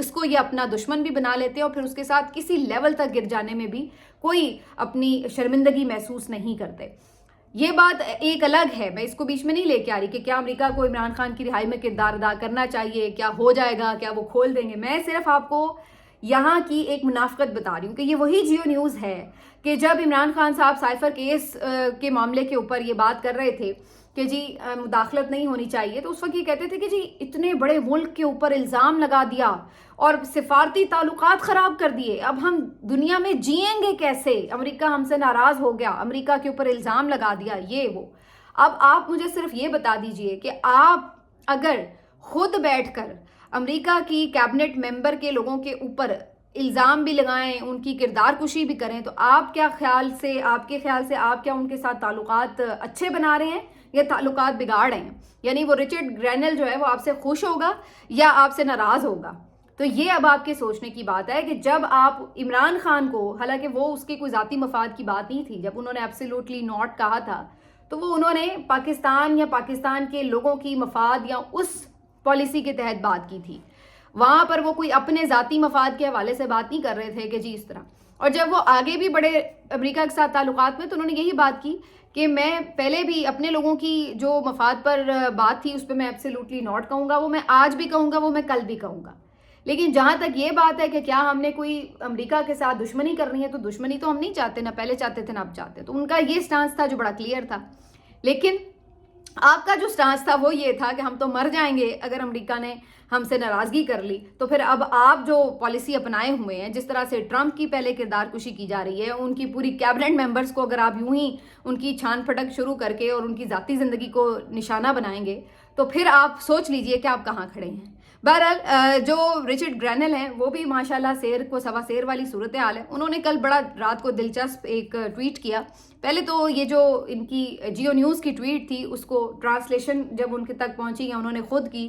اس کو یہ اپنا دشمن بھی بنا لیتے ہیں اور پھر اس کے ساتھ کسی لیول تک گر جانے میں بھی کوئی اپنی شرمندگی محسوس نہیں کرتے. یہ بات ایک الگ ہے, میں اس کو بیچ میں نہیں لے کے آ رہی کہ کیا امریکہ کو عمران خان کی رہائی میں کردار ادا کرنا چاہیے, کیا ہو جائے گا, کیا وہ کھول دیں گے. میں صرف آپ کو یہاں کی ایک منافقت بتا رہی ہوں کہ یہ وہی جیو نیوز ہے کہ جب عمران خان صاحب سائفر کیس کے معاملے کے اوپر یہ بات کر رہے تھے کہ جی مداخلت نہیں ہونی چاہیے, تو اس وقت یہ کہتے تھے کہ جی اتنے بڑے ملک کے اوپر الزام لگا دیا اور سفارتی تعلقات خراب کر دیے, اب ہم دنیا میں جئیں گے کیسے, امریکہ ہم سے ناراض ہو گیا, امریکہ کے اوپر الزام لگا دیا, یہ وہ. اب آپ مجھے صرف یہ بتا دیجئے کہ آپ اگر خود بیٹھ کر امریکہ کی کیبنٹ ممبر کے لوگوں کے اوپر الزام بھی لگائیں, ان کی کردار کشی بھی کریں, تو آپ کے خیال سے آپ کیا ان کے ساتھ تعلقات اچھے بنا رہے ہیں یا تعلقات بگاڑ رہے ہیں؟ یعنی وہ رچرڈ گرینل جو ہے وہ آپ سے خوش ہوگا یا آپ سے ناراض ہوگا؟ تو یہ اب آپ کے سوچنے کی بات ہے کہ جب آپ عمران خان کو, حالانکہ وہ اس کے کوئی ذاتی مفاد کی بات نہیں تھی, جب انہوں نے ایبسلیوٹلی ناٹ کہا تھا تو وہ انہوں نے پاکستان یا پاکستان کے لوگوں کی مفاد یا اس پالیسی کے تحت بات کی تھی. وہاں پر وہ کوئی اپنے ذاتی مفاد کے حوالے سے بات نہیں کر رہے تھے کہ جی اس طرح. اور جب وہ آگے بھی بڑے امریکہ کے ساتھ تعلقات میں, تو انہوں نے یہی بات کی کہ میں پہلے بھی اپنے لوگوں کی جو مفاد پر بات تھی اس پہ میں ایبسلیوٹلی ناٹ کہوں گا, وہ میں آج بھی کہوں گا, وہ میں کل بھی کہوں گا. لیکن جہاں تک یہ بات ہے کہ کیا ہم نے کوئی امریکہ کے ساتھ دشمنی کرنی ہے, تو دشمنی تو ہم نہیں چاہتے, نہ پہلے چاہتے تھے نہ اب چاہتے. تو ان کا یہ سٹانس تھا جو بڑا کلیئر تھا. لیکن آپ کا جو سٹانس تھا وہ یہ تھا کہ ہم تو مر جائیں گے اگر امریکہ نے ہم سے ناراضگی کر لی. تو پھر اب آپ جو پالیسی اپنائے ہوئے ہیں, جس طرح سے ٹرمپ کی پہلے کردار کشی کی جا رہی ہے, ان کی پوری کیبنٹ ممبرز کو اگر آپ یوں ہی ان کی چھان پھٹک شروع کر کے اور ان کی ذاتی زندگی کو نشانہ بنائیں گے, تو پھر آپ سوچ لیجئے کہ آپ کہاں کھڑے ہیں. بہرحال جو رچرڈ گرینل ہیں وہ بھی ماشاءاللہ سیر کو سوا سیر والی صورتحال ہے. انہوں نے کل بڑا رات کو دلچسپ ایک ٹویٹ کیا. پہلے تو یہ جو ان کی جیو نیوز کی ٹویٹ تھی اس کو ٹرانسلیشن جب ان کے تک پہنچی یا انہوں نے خود کی,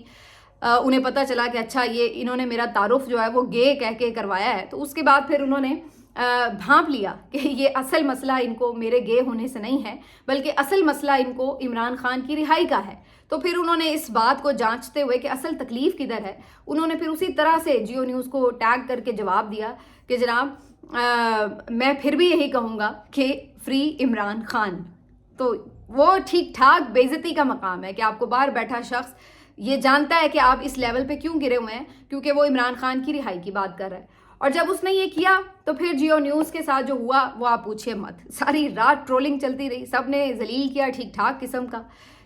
انہیں پتہ چلا کہ اچھا یہ انہوں نے میرا تعارف جو ہے وہ گے کہہ کے کروایا ہے. تو اس کے بعد پھر انہوں نے بھانپ لیا کہ یہ اصل مسئلہ ان کو میرے گے ہونے سے نہیں ہے, بلکہ اصل مسئلہ ان کو عمران خان کی رہائی کا ہے. تو پھر انہوں نے اس بات کو جانچتے ہوئے کہ اصل تکلیف کدھر ہے, انہوں نے پھر اسی طرح سے جیو نیوز کو ٹیگ کر کے جواب دیا کہ جناب میں پھر بھی یہی کہوں گا کہ فری عمران خان. تو وہ ٹھیک ٹھاک بے عزتی کا مقام ہے کہ آپ کو باہر بیٹھا شخص یہ جانتا ہے کہ آپ اس لیول پہ کیوں گرے ہوئے ہیں, کیونکہ وہ عمران خان کی رہائی کی بات کر رہا ہے. اور جب اس نے یہ کیا تو پھر جیو نیوز کے ساتھ جو ہوا وہ آپ پوچھئے مت. ساری رات ٹرولنگ چلتی رہی, سب نے ذلیل کیا ٹھیک ٹھاک قسم کا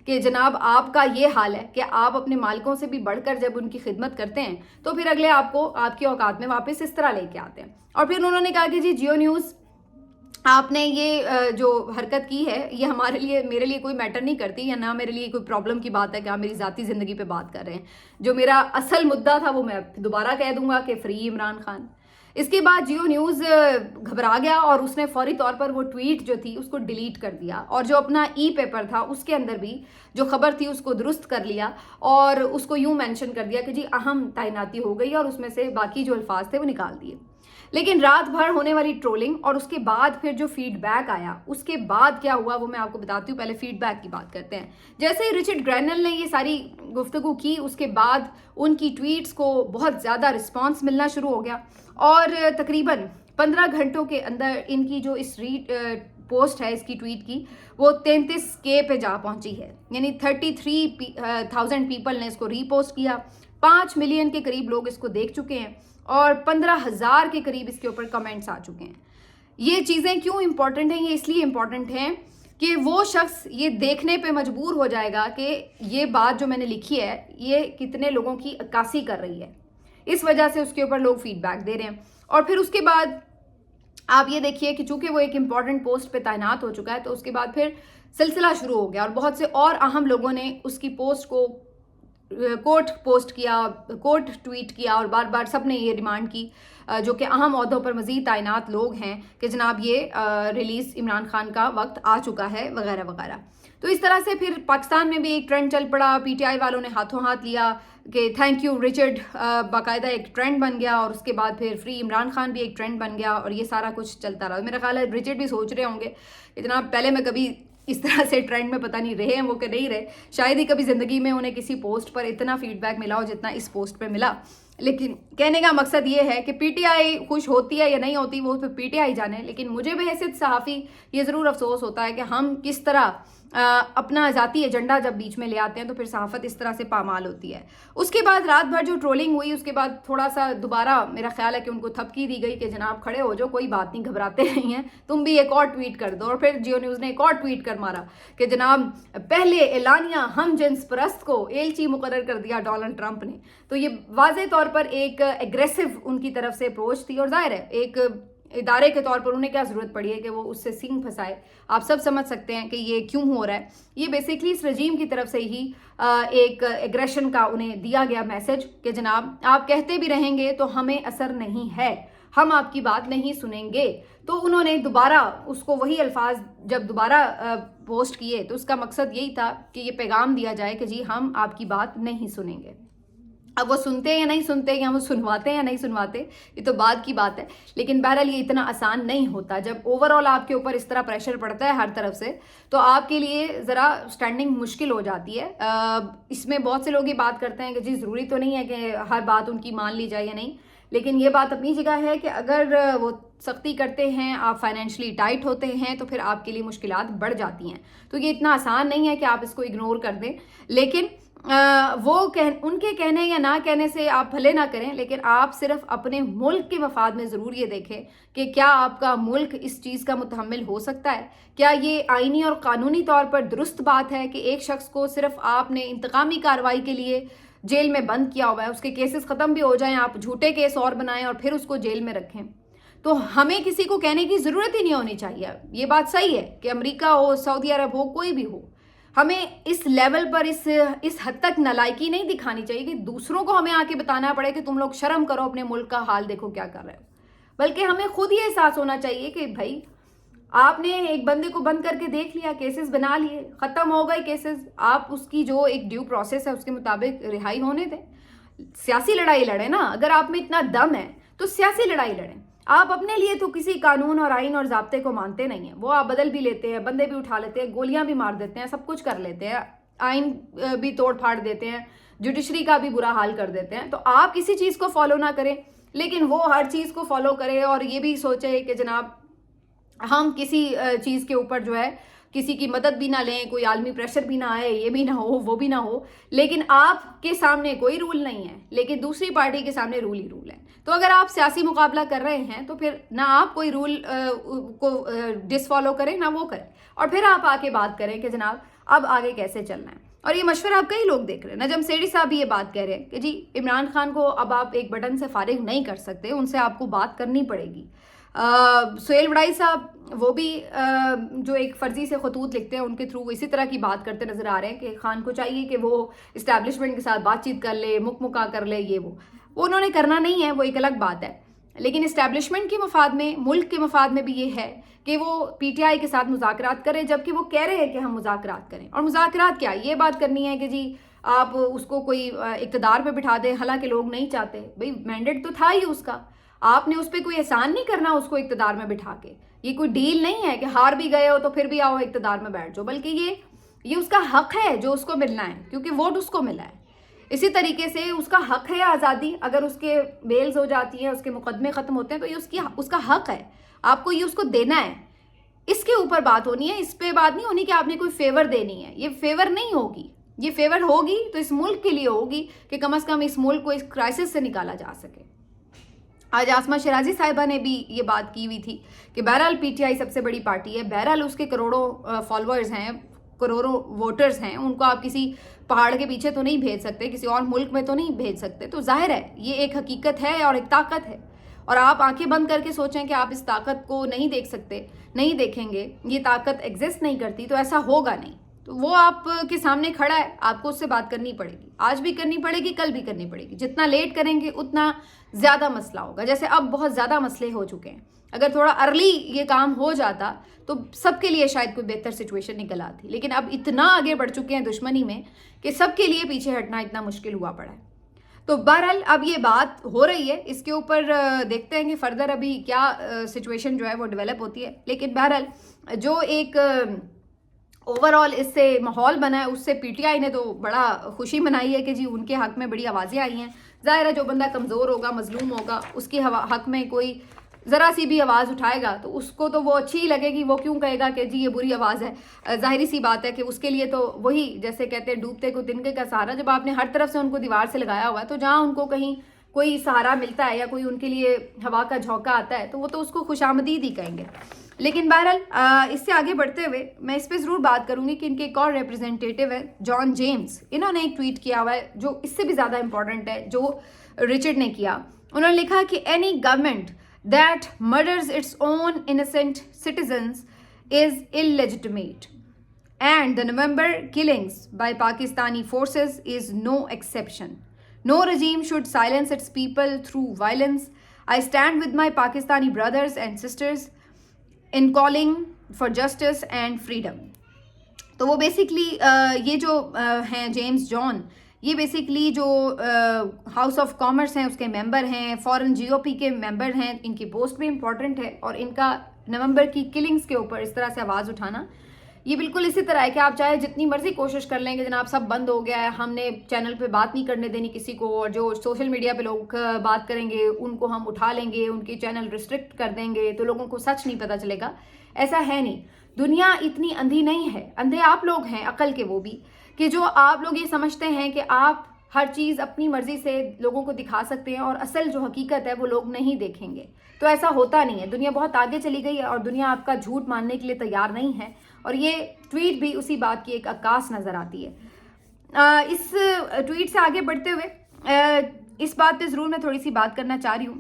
کہ جناب آپ کا یہ حال ہے کہ آپ اپنے مالکوں سے بھی بڑھ کر جب ان کی خدمت کرتے ہیں تو پھر اگلے آپ کو آپ کی اوقات میں واپس اس طرح لے کے آتے ہیں. اور پھر انہوں نے کہا کہ جی جیو نیوز آپ نے یہ جو حرکت کی ہے یہ ہمارے لیے میرے لیے کوئی میٹر نہیں کرتی, یا نہ میرے لیے کوئی پرابلم کی بات ہے کہ آپ میری ذاتی زندگی پہ بات کر رہے ہیں. جو میرا اصل مدعا تھا وہ میں دوبارہ کہہ دوں گا کہ فری عمران خان. اس کے بعد جیو نیوز گھبرا گیا اور اس نے فوری طور پر وہ ٹویٹ جو تھی اس کو ڈیلیٹ کر دیا, اور جو اپنا ای پیپر تھا اس کے اندر بھی جو خبر تھی اس کو درست کر لیا اور اس کو یوں مینشن کر دیا کہ جی اہم تعیناتی ہو گئی, اور اس میں سے باقی جو الفاظ تھے وہ نکال دیے. لیکن رات بھر ہونے والی ٹرولنگ اور اس کے بعد پھر جو فیڈ بیک آیا, اس کے بعد کیا ہوا وہ میں آپ کو بتاتی ہوں. پہلے فیڈ بیک کی بات کرتے ہیں. جیسے ہی رچرڈ گرینل نے یہ ساری گفتگو کی اس کے بعد ان کی ٹویٹس کو بہت زیادہ رسپانس ملنا شروع ہو گیا, اور تقریباً 15 گھنٹوں کے اندر ان کی جو اس پوسٹ ہے اس کی ٹویٹ کی وہ 33K پہ جا پہنچی ہے. یعنی 33,000 پیپل نے اس کو ری پوسٹ کیا, 5 ملین کے قریب لوگ اس کو دیکھ چکے ہیں, اور 15,000 کے قریب اس کے اوپر کمنٹس آ چکے ہیں. یہ چیزیں کیوں امپورٹنٹ ہیں؟ یہ اس لیے امپورٹنٹ ہیں کہ وہ شخص یہ دیکھنے پہ مجبور ہو جائے گا کہ یہ بات جو میں نے لکھی ہے یہ کتنے لوگوں کی عکاسی کر رہی ہے. اس وجہ سے اس کے اوپر لوگ فیڈ بیک دے رہے ہیں. اور پھر اس کے بعد آپ یہ دیکھیے کہ چونکہ وہ ایک امپورٹنٹ پوسٹ پہ تعینات ہو چکا ہے تو اس کے بعد پھر سلسلہ شروع ہو گیا, اور بہت سے اور اہم لوگوں نے اس کی پوسٹ کو کوٹ پوسٹ کیا, کوٹ ٹویٹ کیا, اور بار بار سب نے یہ ڈیمانڈ کی جو کہ اہم عہدوں پر مزید تعینات لوگ ہیں کہ جناب یہ ریلیز عمران خان کا وقت آ چکا ہے وغیرہ وغیرہ. تو اس طرح سے پھر پاکستان میں بھی ایک ٹرینڈ چل پڑا, پی ٹی آئی والوں نے ہاتھوں ہاتھ لیا کہ تھینک یو رچرڈ, باقاعدہ ایک ٹرینڈ بن گیا, اور اس کے بعد پھر فری عمران خان بھی ایک ٹرینڈ بن گیا, اور یہ سارا کچھ چلتا رہا. میرا خیال ہے رچرڈ بھی سوچ رہے ہوں گے کہ جناب پہلے میں کبھی اس طرح سے ٹرینڈ میں پتہ نہیں رہے ہیں وہ کہ نہیں رہے, شاید ہی کبھی زندگی میں انہیں کسی پوسٹ پر اتنا فیڈ بیک ملا ہو جتنا اس پوسٹ پہ ملا. لیکن کہنے کا مقصد یہ ہے کہ پی ٹی آئی خوش ہوتی ہے یا نہیں ہوتی وہ تو پی ٹی آئی جانے، لیکن مجھے بحیثیت صحافی یہ ضرور افسوس ہوتا ہے کہ ہم کس طرح اپنا ذاتی ایجنڈا جب بیچ میں لے آتے ہیں تو پھر صحافت اس طرح سے پامال ہوتی ہے۔ اس کے بعد رات بھر جو ٹرولنگ ہوئی، اس کے بعد تھوڑا سا دوبارہ میرا خیال ہے کہ ان کو تھپکی دی گئی کہ جناب کھڑے ہو جو، کوئی بات نہیں، گھبراتے نہیں ہیں، تم بھی ایک اور ٹویٹ کر دو، اور پھر جیو نیوز نے ایک اور ٹویٹ کر مارا کہ جناب پہلے اعلانیہ ہم جنس پرست کو ایلچی مقرر کر دیا ڈونلڈ ٹرمپ نے۔ تو یہ واضح طور پر ایک ایگریسو ان کی طرف سے اپروچ تھی، اور ظاہر ہے ایک ادارے کے طور پر انہیں کیا ضرورت پڑی ہے کہ وہ اس سے سینگ پھنسائے۔ آپ سب سمجھ سکتے ہیں کہ یہ کیوں ہو رہا ہے۔ یہ بیسیکلی اس رجیم کی طرف سے ہی ایک ایگریشن کا انہیں دیا گیا میسج کہ جناب آپ کہتے بھی رہیں گے تو ہمیں اثر نہیں ہے، ہم آپ کی بات نہیں سنیں گے۔ تو انہوں نے دوبارہ اس کو وہی الفاظ جب دوبارہ پوسٹ کیے تو اس کا مقصد یہی تھا کہ یہ پیغام دیا جائے کہ جی ہم آپ کی بات نہیں سنیں گے۔ اب وہ سنتے ہیں یا نہیں سنتے، یا وہ سنواتے ہیں یا نہیں سنواتے، یہ تو بعد کی بات ہے، لیکن بہرحال یہ اتنا آسان نہیں ہوتا۔ جب اوور آل آپ کے اوپر اس طرح پریشر پڑتا ہے ہر طرف سے تو آپ کے لیے ذرا سٹینڈنگ مشکل ہو جاتی ہے۔ اس میں بہت سے لوگ یہ بات کرتے ہیں کہ جی ضروری تو نہیں ہے کہ ہر بات ان کی مان لی جائے یا نہیں، لیکن یہ بات اپنی جگہ ہے کہ اگر وہ سختی کرتے ہیں، آپ فائنینشلی ٹائٹ ہوتے ہیں تو پھر آپ کے لیے مشکلات بڑھ جاتی ہیں۔ تو یہ اتنا آسان نہیں ہے کہ آپ اس کو اگنور کر دیں، لیکن ان کے کہنے یا نہ کہنے سے آپ بھلے نہ کریں، لیکن آپ صرف اپنے ملک کے مفاد میں ضرور یہ دیکھیں کہ کیا آپ کا ملک اس چیز کا متحمل ہو سکتا ہے۔ کیا یہ آئینی اور قانونی طور پر درست بات ہے کہ ایک شخص کو صرف آپ نے انتقامی کارروائی کے لیے جیل میں بند کیا ہوا ہے، اس کے کیسز ختم بھی ہو جائیں، آپ جھوٹے کیس اور بنائیں اور پھر اس کو جیل میں رکھیں؟ تو ہمیں کسی کو کہنے کی ضرورت ہی نہیں ہونی چاہیے۔ یہ بات صحیح ہے کہ امریکہ ہو، سعودی عرب ہو، کوئی بھی ہو، ہمیں اس لیول پر اس حد تک نالائکی نہیں دکھانی چاہیے کہ دوسروں کو ہمیں آ کے بتانا پڑے کہ تم لوگ شرم کرو، اپنے ملک کا حال دیکھو کیا کر رہے ہو۔ بلکہ ہمیں خود یہ احساس ہونا چاہیے کہ بھائی آپ نے ایک بندے کو بند کر کے دیکھ لیا، کیسز بنا لیے، ختم ہو گئے کیسز، آپ اس کی جو ایک ڈیو پروسیس ہے اس کے مطابق رہائی ہونے دیں۔ سیاسی لڑائی لڑیں نا، اگر آپ میں اتنا دم ہے تو سیاسی لڑائی لڑیں۔ آپ اپنے لیے تو کسی قانون اور آئین اور ضابطے کو مانتے نہیں ہیں، وہ آپ بدل بھی لیتے ہیں، بندے بھی اٹھا لیتے ہیں، گولیاں بھی مار دیتے ہیں، سب کچھ کر لیتے ہیں، آئین بھی توڑ پھاڑ دیتے ہیں، جوڈیشری کا بھی برا حال کر دیتے ہیں۔ تو آپ کسی چیز کو فالو نہ کریں، لیکن وہ ہر چیز کو فالو کرے اور یہ بھی سوچے کہ جناب ہم کسی چیز کے اوپر جو ہے کسی کی مدد بھی نہ لیں، کوئی عالمی پریشر بھی نہ آئے، یہ بھی نہ ہو، وہ بھی نہ ہو، لیکن آپ کے سامنے کوئی رول نہیں ہے، لیکن دوسری پارٹی کے سامنے رول ہی رول ہے۔ تو اگر آپ سیاسی مقابلہ کر رہے ہیں تو پھر نہ آپ کوئی رول کو ڈس فالو کریں نہ وہ کریں، اور پھر آپ آ کے بات کریں کہ جناب اب آگے کیسے چلنا ہے۔ اور یہ مشورہ آپ کئی لوگ دیکھ رہے ہیں، نجم سیٹھی صاحب بھی یہ بات کہہ رہے ہیں کہ جی عمران خان کو اب آپ ایک بٹن سے فارغ نہیں کر سکتے، ان سے آپ کو بات کرنی پڑے گی۔ سہیل وڑائی صاحب وہ بھی جو ایک فرضی سے خطوط لکھتے ہیں ان کے تھرو اسی طرح کی بات کرتے نظر آ رہے ہیں کہ خان کو چاہیے کہ وہ اسٹیبلشمنٹ کے ساتھ بات چیت کر لے، مکا کر لے، یہ وہ انہوں نے کرنا نہیں ہے، وہ ایک الگ بات ہے۔ لیکن اسٹیبلشمنٹ کے مفاد میں، ملک کے مفاد میں بھی یہ ہے کہ وہ پی ٹی آئی کے ساتھ مذاکرات کریں، جبکہ وہ کہہ رہے ہیں کہ ہم مذاکرات کریں۔ اور مذاکرات کیا، یہ بات کرنی ہے کہ جی آپ اس کو کوئی اقتدار پہ بٹھا دیں، حالانکہ لوگ نہیں چاہتے۔ بھئی مینڈیٹ تو تھا ہی اس کا، آپ نے اس پہ کوئی احسان نہیں کرنا اس کو اقتدار میں بٹھا کے۔ یہ کوئی ڈیل نہیں ہے کہ ہار بھی گئے ہو تو پھر بھی آؤ اقتدار میں بیٹھ جاؤ، بلکہ یہ اس کا حق ہے جو اس کو ملنا ہے، کیونکہ ووٹ اس کو ملا ہے۔ اسی طریقے سے اس کا حق ہے آزادی، اگر اس کے بیلز ہو جاتی ہیں، اس کے مقدمے ختم ہوتے ہیں تو یہ اس کا حق ہے، آپ کو یہ اس کو دینا ہے۔ اس کے اوپر بات ہونی ہے، اس پہ بات نہیں ہونی کہ آپ نے کوئی فیور دینی ہے۔ یہ فیور نہیں ہوگی، یہ فیور ہوگی تو اس ملک کے لیے ہوگی کہ کم از کم اس ملک کو اس کرائسس سے نکالا جا سکے۔ آج آسمہ شیرازی صاحبہ نے بھی یہ بات کی ہوئی تھی کہ بہرحال پی ٹی آئی سب سے بڑی پارٹی ہے، بہرحال اس کے کروڑوں فالوورز ہیں، کروڑوں ووٹرز ہیں، ان کو آپ کسی پہاڑ کے پیچھے تو نہیں بھیج سکتے، کسی اور ملک میں تو نہیں بھیج سکتے۔ تو ظاہر ہے یہ ایک حقیقت ہے اور ایک طاقت ہے، اور آپ آنکھیں بند کر کے سوچیں کہ آپ اس طاقت کو نہیں دیکھ سکتے، نہیں دیکھیں گے، یہ طاقت ایگزسٹ نہیں کرتی، تو ایسا ہوگا نہیں۔ تو وہ آپ کے سامنے کھڑا ہے، آپ کو اس سے بات کرنی پڑے گی، آج بھی کرنی پڑے گی، کل بھی کرنی پڑے گی۔ جتنا لیٹ کریں گے اتنا زیادہ مسئلہ ہوگا، جیسے اب بہت زیادہ مسئلے ہو چکے ہیں۔ اگر تھوڑا ارلی یہ کام ہو جاتا تو سب کے لیے شاید کوئی بہتر سچویشن نکل آتی، لیکن اب اتنا آگے بڑھ چکے ہیں دشمنی میں کہ سب کے لیے پیچھے ہٹنا اتنا مشکل ہوا پڑا ہے۔ تو بہرحال اب یہ بات ہو رہی ہے، اس کے اوپر دیکھتے ہیں کہ فردر ابھی کیا سچویشن جو ہے وہ ڈیولپ ہوتی ہے، لیکن بہرحال جو ایک اوور آل اس سے ماحول بنا ہے، اس سے پی ٹی آئی نے تو بڑا خوشی منائی ہے کہ جی ان کے حق میں بڑی آوازیں آئی ہیں. ظاہر ہے جو بندہ کمزور ہوگا، مظلوم ہوگا، اس کے حق میں کوئی ذرا سی بھی آواز اٹھائے گا تو اس کو تو وہ اچھی ہی لگے گی. وہ کیوں کہے گا کہ جی یہ بری آواز ہے؟ ظاہری سی بات ہے کہ اس کے لیے تو وہی جیسے کہتے ہیں ڈوبتے کو تنکے کا سہارا. جب آپ نے ہر طرف سے ان کو دیوار سے لگایا ہوا ہے تو جہاں ان کو کہیں کوئی سہارا ملتا ہے یا کوئی ان کے لیے ہوا کا جھونکا آتا ہے تو وہ تو اس کو خوش آمدید ہی کہیں گے. لیکن بہرحال اس سے آگے بڑھتے ہوئے میں اس پہ ضرور بات کروں گی کہ ان کے ایک اور ریپرزینٹیٹیو ہے جان جیمز. انہوں نے ایک ٹویٹ کیا ہوا ہے جو اس سے بھی زیادہ امپورٹنٹ ہے جو رچرڈ نے کیا. انہوں نے لکھا کہ any government that murders its own innocent citizens is illegitimate and the November killings by Pakistani forces is no exception. No regime should silence its people through violence. I stand with my Pakistani brothers and sisters in calling for justice and freedom. تو وہ basically یہ جو ہیں James جان، یہ basically جو house of commerce ہیں اس کے ممبر ہیں، فورن جی او پی کے ممبر ہیں. ان کی پوسٹ بھی امپورٹنٹ ہے اور ان کا نومبر کی کلنگز کے اوپر اس طرح سے آواز اٹھانا یہ بالکل اسی طرح ہے کہ آپ چاہے جتنی مرضی کوشش کر لیں کہ جناب سب بند ہو گیا ہے، ہم نے چینل پہ بات نہیں کرنے دینی کسی کو، اور جو سوشل میڈیا پہ لوگ بات کریں گے ان کو ہم اٹھا لیں گے، ان کی چینل ریسٹرکٹ کر دیں گے تو لوگوں کو سچ نہیں پتہ چلے گا. ایسا ہے نہیں. دنیا اتنی اندھی نہیں ہے، اندھے آپ لوگ ہیں عقل کے وہ بھی، کہ جو آپ لوگ یہ سمجھتے ہیں کہ آپ ہر چیز اپنی مرضی سے لوگوں کو دکھا سکتے ہیں اور اصل جو حقیقت ہے وہ لوگ نہیں دیکھیں گے. تو ایسا ہوتا نہیں ہے. دنیا بہت آگے چلی گئی ہے اور دنیا آپ کا جھوٹ ماننے کے لیے تیار نہیں ہے. اور یہ ٹویٹ بھی اسی بات کی ایک عکاس نظر آتی ہے. اس ٹویٹ سے آگے بڑھتے ہوئے اس بات پہ ضرور میں تھوڑی سی بات کرنا چاہ رہی ہوں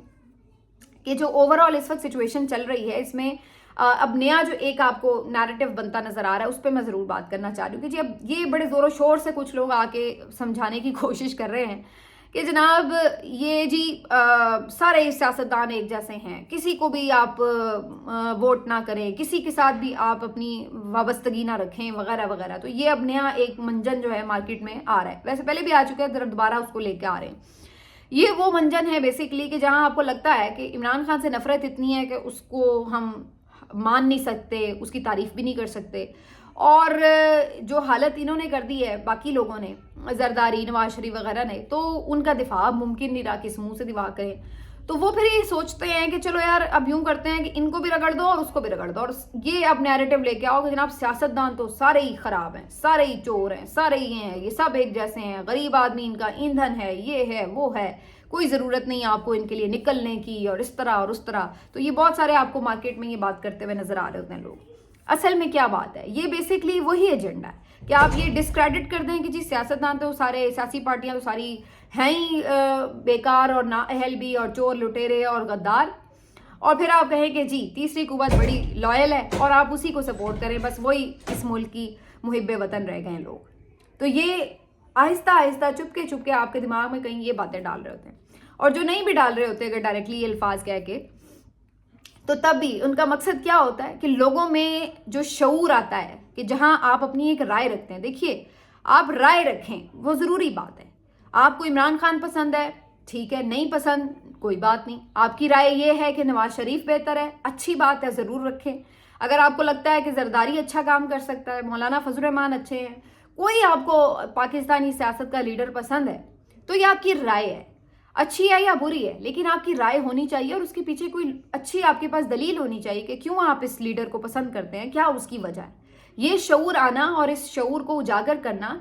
کہ جو اوور آل اس وقت سچویشن چل رہی ہے اس میں اب نیا جو ایک آپ کو نیریٹو بنتا نظر آ رہا ہے اس پہ میں ضرور بات کرنا چاہ رہی ہوں کہ جی اب یہ بڑے زور و شور سے کچھ لوگ آ کے سمجھانے کی کوشش کر رہے ہیں کہ جناب یہ جی سارے سیاستدان ایک جیسے ہیں، کسی کو بھی آپ ووٹ نہ کریں، کسی کے ساتھ بھی آپ اپنی وابستگی نہ رکھیں وغیرہ وغیرہ. تو یہ اب نیا ایک منجن جو ہے مارکیٹ میں آ رہا ہے. ویسے پہلے بھی آ چکا ہے، دوبارہ اس کو لے کے آ رہے ہیں. یہ وہ منجن ہے بیسکلی کہ جہاں آپ کو لگتا ہے کہ عمران خان سے نفرت اتنی ہے کہ اس کو ہم مان نہیں سکتے، اس کی تعریف بھی نہیں کر سکتے. اور جو حالت انہوں نے کر دی ہے باقی لوگوں نے، زرداری، نواز شریف وغیرہ نے، تو ان کا دفاع ممکن نہیں رہا کہ اس منہ سے دفاع کریں. تو وہ پھر یہ سوچتے ہیں کہ چلو یار اب یوں کرتے ہیں کہ ان کو بھی رگڑ دو اور اس کو بھی رگڑ دو، اور یہ اب نیریٹو لے کے آؤ کہ جناب سیاستدان تو سارے ہی خراب ہیں، سارے ہی چور ہیں، سارے ہی ہیں، یہ سب ایک جیسے ہیں، غریب آدمی ان کا ایندھن ہے، یہ ہے وہ ہے، کوئی ضرورت نہیں آپ کو ان کے لیے نکلنے کی، اور اس طرح اور اس طرح. تو یہ بہت سارے آپ کو مارکیٹ میں یہ بات کرتے ہوئے نظر آ رہے ہوتے ہیں لوگ. اصل میں کیا بات ہے، یہ بیسکلی وہی ایجنڈا ہے کہ آپ یہ ڈسکریڈٹ کر دیں کہ جی سیاستدان تو سارے، سیاسی پارٹیاں تو ساری ہیں ہی بیکار اور نااہل بھی اور چور لٹیرے اور غدار، اور پھر آپ کہیں کہ جی تیسری قوت بڑی لائل ہے اور آپ اسی کو سپورٹ کریں، بس وہی اس ملک کی محب وطن رہ گئے لوگ. تو یہ آہستہ آہستہ چپ کے آپ کے دماغ میں کہیں یہ باتیں ڈال رہے ہوتے ہیں، اور جو نہیں بھی ڈال رہے ہوتے اگر ڈائریکٹلی یہ الفاظ کہہ کے، تو تب بھی ان کا مقصد کیا ہوتا ہے کہ لوگوں میں جو شعور آتا ہے کہ جہاں آپ اپنی ایک رائے رکھتے ہیں. دیکھیے آپ رائے رکھیں وہ ضروری بات ہے. آپ کو عمران خان پسند ہے، ٹھیک ہے، نہیں پسند کوئی بات نہیں. آپ کی رائے یہ ہے کہ نواز شریف بہتر ہے، اچھی بات ہے، ضرور رکھیں. اگر آپ کو لگتا ہے کہ زرداری اچھا کام کر سکتا ہے، مولانا فضل الرحمان اچھے ہیں، کوئی آپ کو پاکستانی سیاست کا لیڈر پسند ہے، تو یہ آپ کی رائے ہے، اچھی ہے یا بری ہے، لیکن آپ کی رائے ہونی چاہیے اور اس کے پیچھے کوئی اچھی آپ کے پاس دلیل ہونی چاہیے کہ کیوں آپ اس لیڈر کو پسند کرتے ہیں، کیا اس کی وجہ ہے. یہ شعور آنا اور اس شعور کو اجاگر کرنا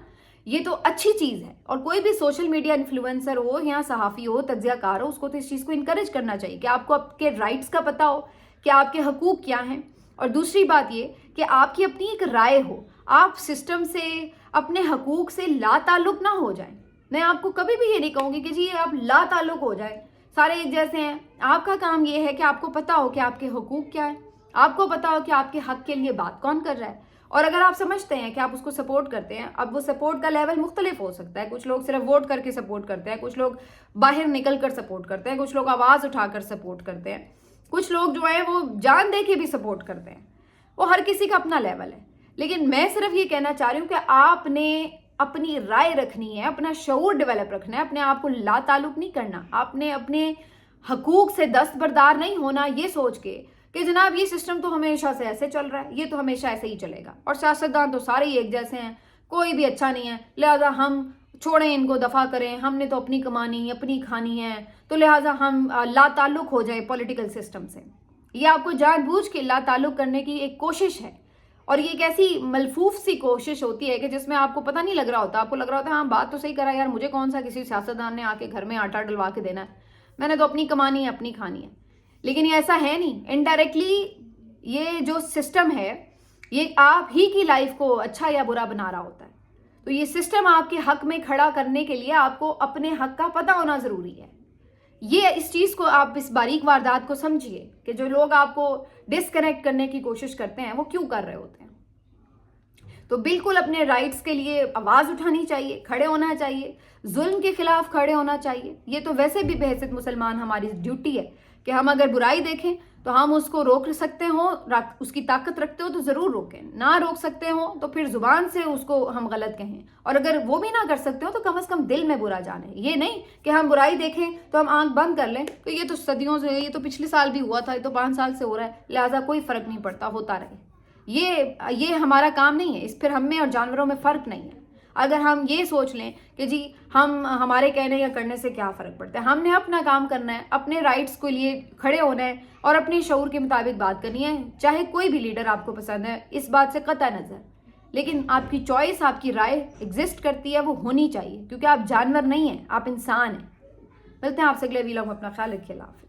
یہ تو اچھی چیز ہے. اور کوئی بھی سوشل میڈیا انفلوئنسر ہو یا صحافی ہو، تجزیہ کار ہو، اس کو تو اس چیز کو انکریج کرنا چاہیے کہ آپ کو آپ کے رائٹس کا پتہ ہو کہ آپ کے حقوق کیا ہیں. اور دوسری بات یہ کہ آپ کی اپنی ایک رائے ہو، آپ سسٹم سے، اپنے حقوق سے لا تعلق نہ ہو جائیں. میں آپ کو کبھی بھی یہ نہیں کہوں گی کہ جی آپ لا تعلق ہو جائیں، سارے ایک جیسے ہیں. آپ کا کام یہ ہے کہ آپ کو پتہ ہو کہ آپ کے حقوق کیا ہے، آپ کو پتہ ہو کہ آپ کے حق کے لیے بات کون کر رہا ہے. اور اگر آپ سمجھتے ہیں کہ آپ اس کو سپورٹ کرتے ہیں، اب وہ سپورٹ کا لیول مختلف ہو سکتا ہے. کچھ لوگ صرف ووٹ کر کے سپورٹ کرتے ہیں، کچھ لوگ باہر نکل کر سپورٹ کرتے ہیں، کچھ لوگ آواز اٹھا کر سپورٹ کرتے ہیں، کچھ لوگ جو ہیں وہ جان دے کے بھی سپورٹ کرتے ہیں. وہ ہر کسی کا اپنا لیول ہے. لیکن میں صرف یہ کہنا چاہ رہی ہوں کہ آپ نے اپنی رائے رکھنی ہے، اپنا شعور ڈیولپ رکھنا ہے، اپنے آپ کو لا تعلق نہیں کرنا. آپ نے اپنے حقوق سے دستبردار نہیں ہونا یہ سوچ کے کہ جناب یہ سسٹم تو ہمیشہ سے ایسے چل رہا ہے, یہ تو ہمیشہ ایسے ہی چلے گا, اور سیاستدان تو سارے ہی ایک جیسے ہیں, کوئی بھی اچھا نہیں ہے, لہٰذا ہم چھوڑیں ان کو, دفع کریں, ہم نے تو اپنی کمانی اپنی کھانی ہے, تو لہٰذا ہم لا تعلق ہو جائیں پولیٹیکل سسٹم سے. یہ آپ کو جان بوجھ کے لا تعلق کرنے کی ایک کوشش ہے, اور یہ ایک ایسی ملفوف سی کوشش ہوتی ہے کہ جس میں آپ کو پتہ نہیں لگ رہا ہوتا, آپ کو لگ رہا ہوتا ہے ہاں بات تو صحیح کرا یار, مجھے کون سا کسی سیاستدان نے آ کے گھر میں آٹا ڈلوا کے دینا ہے, میں نے تو اپنی کمانی ہے اپنی کھانی ہے. لیکن یہ ایسا ہے نہیں. انڈائریکٹلی یہ جو سسٹم ہے یہ آپ ہی کی لائف کو اچھا یا برا بنا رہا ہوتا ہے. تو یہ سسٹم آپ کے حق میں کھڑا کرنے کے لیے آپ کو اپنے حق کا پتہ ہونا ضروری ہے. یہ اس چیز کو آپ اس باریک واردات کو سمجھیے کہ جو لوگ آپ کو ڈسکنیکٹ کرنے کی کوشش کرتے ہیں وہ کیوں کر رہے ہوتے ہیں. تو بالکل اپنے رائٹس کے لیے آواز اٹھانی چاہیے, کھڑے ہونا چاہیے, ظلم کے خلاف کھڑے ہونا چاہیے. یہ تو ویسے بھی بحیثیت مسلمان ہماری ڈیوٹی ہے کہ ہم اگر برائی دیکھیں تو ہم اس کو روک سکتے ہوں, اس کی طاقت رکھتے ہو تو ضرور روکیں, نہ روک سکتے ہوں تو پھر زبان سے اس کو ہم غلط کہیں, اور اگر وہ بھی نہ کر سکتے ہو تو کم از کم دل میں برا جانیں. یہ نہیں کہ ہم برائی دیکھیں تو ہم آنکھ بند کر لیں کہ یہ تو صدیوں سے, یہ تو پچھلے سال بھی ہوا تھا, یہ تو 5 سال سے ہو رہا ہے, لہٰذا کوئی فرق نہیں پڑتا, ہوتا رہے. یہ ہمارا کام نہیں ہے. اس پھر ہم میں اور جانوروں میں فرق نہیں ہے. اگر ہم یہ سوچ لیں کہ جی ہمارے کہنے یا کرنے سے کیا فرق پڑتا ہے, ہم نے اپنا کام کرنا ہے, اپنے رائٹس کے لیے کھڑے ہونا ہے اور اپنے شعور کے مطابق بات کرنی ہے, چاہے کوئی بھی لیڈر آپ کو پسند ہے, اس بات سے قطع نظر. لیکن آپ کی چوائس, آپ کی رائے ایگزسٹ کرتی ہے, وہ ہونی چاہیے, کیونکہ آپ جانور نہیں ہیں, آپ انسان ہیں. ملتے ہیں آپ سے اگلے ویلاگ میں, اپنا خیال رکھیے. اللہ حافظ.